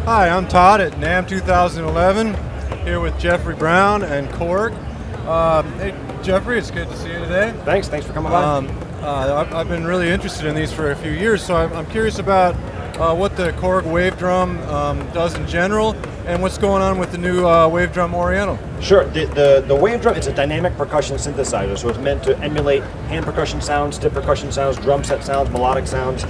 Hi, I'm Todd at NAMM 2011, here with Geoffrey Brown and Korg. Hey, Geoffrey, it's good to see you today. Thanks for coming by. I've been really interested in these for a few years, so I'm curious about what the Korg Wave Drum does in general, and what's going on with the new Wave Drum Oriental. Sure, the Wave Drum is a dynamic percussion synthesizer, so it's meant to emulate hand percussion sounds, stick percussion sounds, drum set sounds, melodic sounds.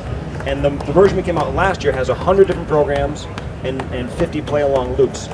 And the version we came out last year has 100 different programs and 50 play-along loops.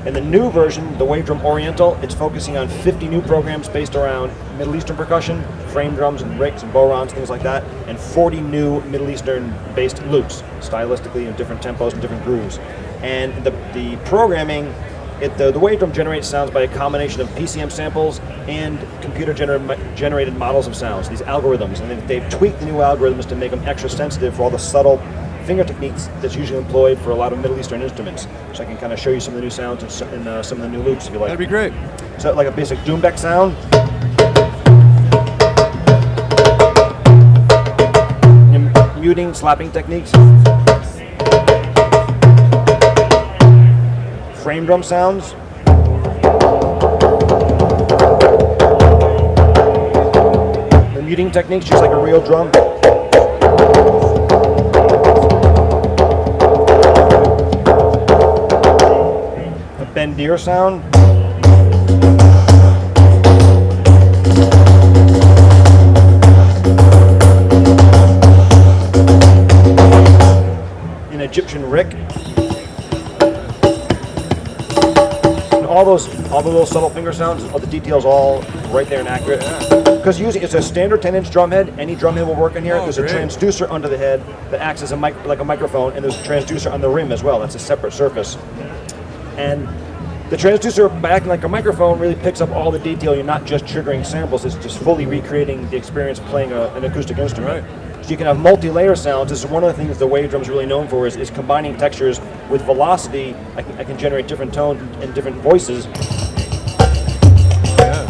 In the new version, the Wave Drum Oriental, it's focusing on 50 new programs based around Middle Eastern percussion, frame drums and rigs and bodhráns, things like that, and 40 new Middle Eastern-based loops, stylistically in different tempos and different grooves. And the programming, the Wave Drum generates sounds by a combination of PCM samples and computer-generated models of sounds, these algorithms. And they've tweaked the new algorithms to make them extra sensitive for all the subtle finger techniques that's usually employed for a lot of Middle Eastern instruments. So I can kind of show you some of the new sounds and some of the new loops if you like. That'd be great. So like a basic Doombek sound. Muting, slapping techniques. Frame drum sounds. The muting techniques just like a real drum. Bendir sound. An Egyptian rick. And all the little subtle finger sounds, all the details all right there and accurate. Because it's a standard 10-inch drum head. Any drum head will work in here. There's a transducer under the head that acts as like a microphone, and there's a transducer on the rim as well. That's a separate surface. And the transducer, by acting like a microphone, really picks up all the detail. You're not just triggering samples, it's just fully recreating the experience of playing an acoustic instrument. Right. So you can have multi-layer sounds. This is one of the things the Wave Drum is really known for, is combining textures with velocity. I can generate different tones and different voices. Yeah.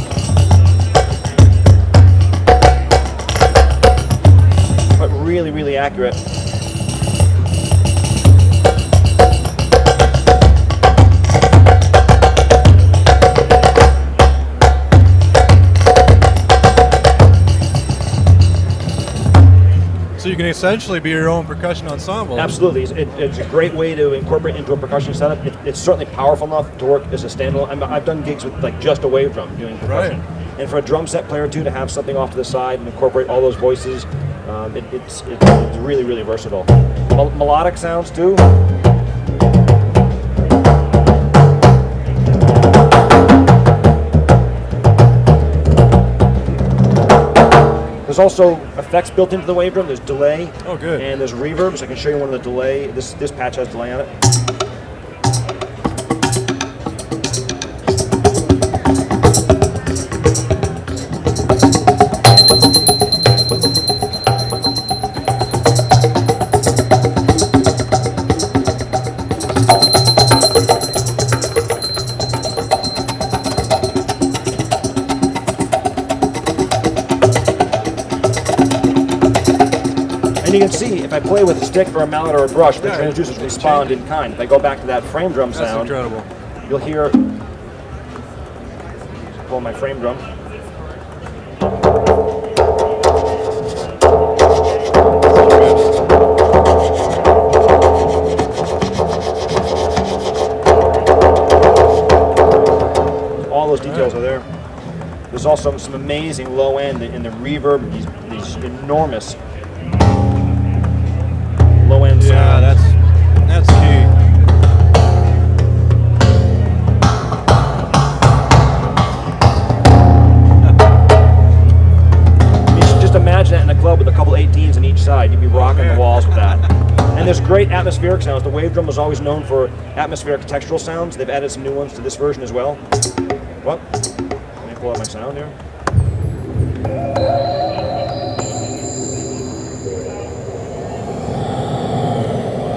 But really, really accurate. So you can essentially be your own percussion ensemble. Absolutely, it's a great way to incorporate into a percussion setup. It's certainly powerful enough to work as a standalone. I've done gigs with like just a Wave Drum doing percussion. Right. And for a drum set player too, to have something off to the side and incorporate all those voices, it's really, really versatile. Melodic sounds too. There's also effects built into the Wave Drum. There's delay. Oh, good. And there's reverb. So I can show you one of the delay. This patch has delay on it. And you can see, if I play with a stick or a mallet or a brush, the transducers respond in kind. If I go back to that frame drum sound, incredible. You'll hear, pull my frame drum. All those details are there. There's also some amazing low end in the reverb, these enormous low end sounds. Yeah, that's key. You should just imagine that in a club with a couple 18s on each side. You'd be rocking the walls with that. And there's great atmospheric sounds. The Wave Drum was always known for atmospheric textural sounds. They've added some new ones to this version as well. Well, let me pull up my sound here.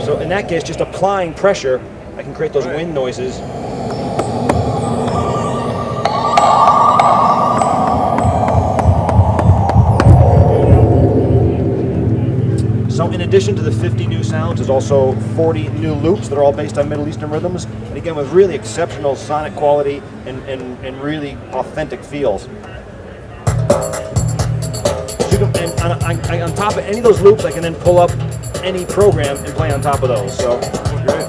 So in that case, just applying pressure, I can create those wind noises. So in addition to the 50 new sounds There's also 40 new loops that are all based on Middle Eastern rhythms, and again with really exceptional sonic quality and really authentic feels. And on top of any of those loops, I can then pull up any program and play on top of those. So great.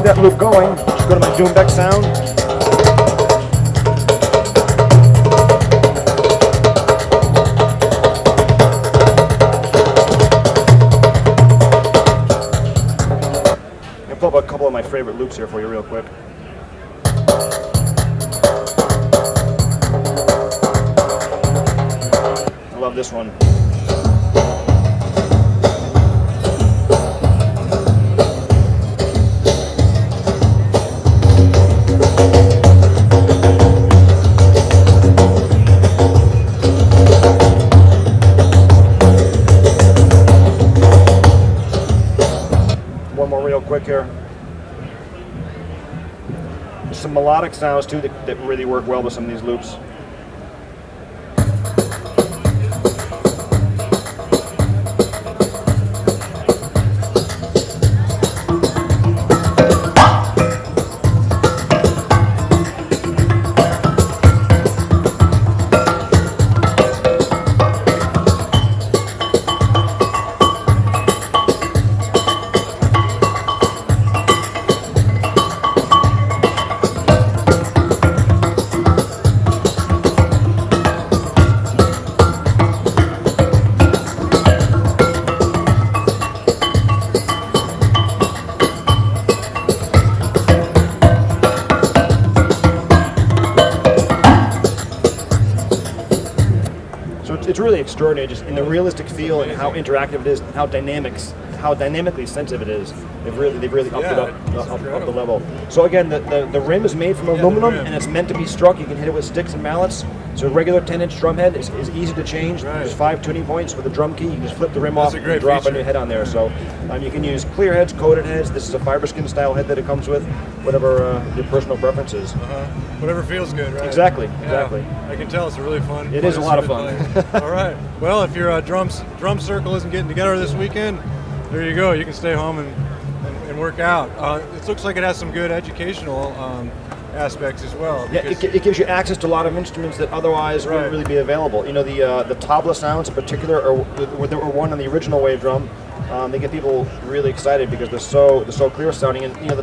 That loop going, just go to my Doom Deck sound. I'm gonna pull up a couple of my favorite loops here for you real quick. I love this one. Quick here. There's some melodic sounds too that really work well with some of these loops. It's really extraordinary, just in the realistic feel and how interactive it is, and how dynamically sensitive it is. They've really upped it up the level. So again, the rim is made from aluminum, and it's meant to be struck. You can hit it with sticks and mallets. So a regular 10-inch drum head is easy to change. There's 5 tuning points with a drum key. You can just flip the rim off and drop a new head on there. So you can use clear heads, coated heads. This is a fiber skin style head that it comes with, whatever your personal preference is. Whatever feels good, right? Exactly. I can tell it's a really fun. It is a lot of fun. All right. Well, if your drum circle isn't getting together this weekend, there you go. You can stay home and work out. It looks like it has some good educational aspects as well. Yeah, it gives you access to a lot of instruments that otherwise wouldn't really be available. You know, the tabla sounds in particular, that were one on the original Wave Drum. They get people really excited because they're so clear sounding, and you know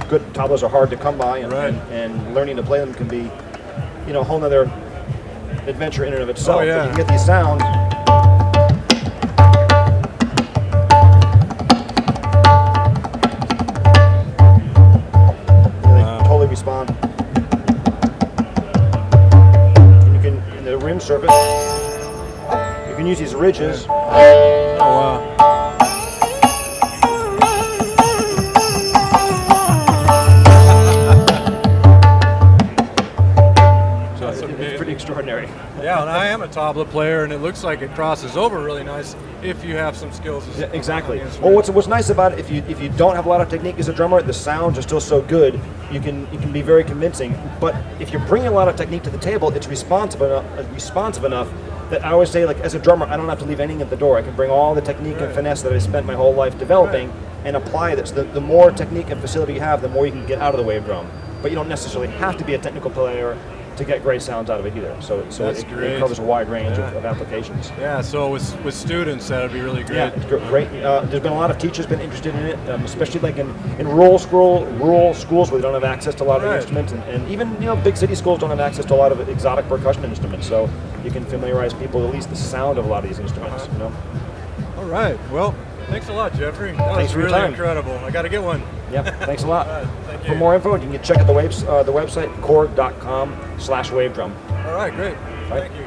good tablas are hard to come by, and learning to play them can be, you know, a whole nother adventure in and of itself. Oh, yeah. But you can get these sounds. Respond. And you can, in the rim surface, you can use these ridges. Oh wow. It's pretty extraordinary. Yeah, and I am a tabla player, and it looks like it crosses over really nice if you have some skills. Yeah, exactly. Well, what's nice about it, if you don't have a lot of technique as a drummer, the sounds are still so good. You can be very convincing. But if you're bringing a lot of technique to the table, it's responsive enough that I always say, like, as a drummer, I don't have to leave anything at the door. I can bring all the technique and finesse that I spent my whole life developing and apply it. So the more technique and facility you have, the more you can get out of the wave drum. But you don't necessarily have to be a technical player to get great sounds out of it either. So it covers a wide range of applications. Yeah, so with students, that would be really great. Yeah, it's great. There's been a lot of teachers been interested in it, especially like in rural schools where they don't have access to a lot of instruments, and even big city schools don't have access to a lot of exotic percussion instruments. So you can familiarize people at least the sound of a lot of these instruments. You know. All right. Well, thanks a lot, Geoffrey. Thanks for your really time. Incredible. I got to get one. Yeah, thanks a lot. Thank you. For more info, you can check out the website korg.com/wavedrum. All right, great. Right. Thank you.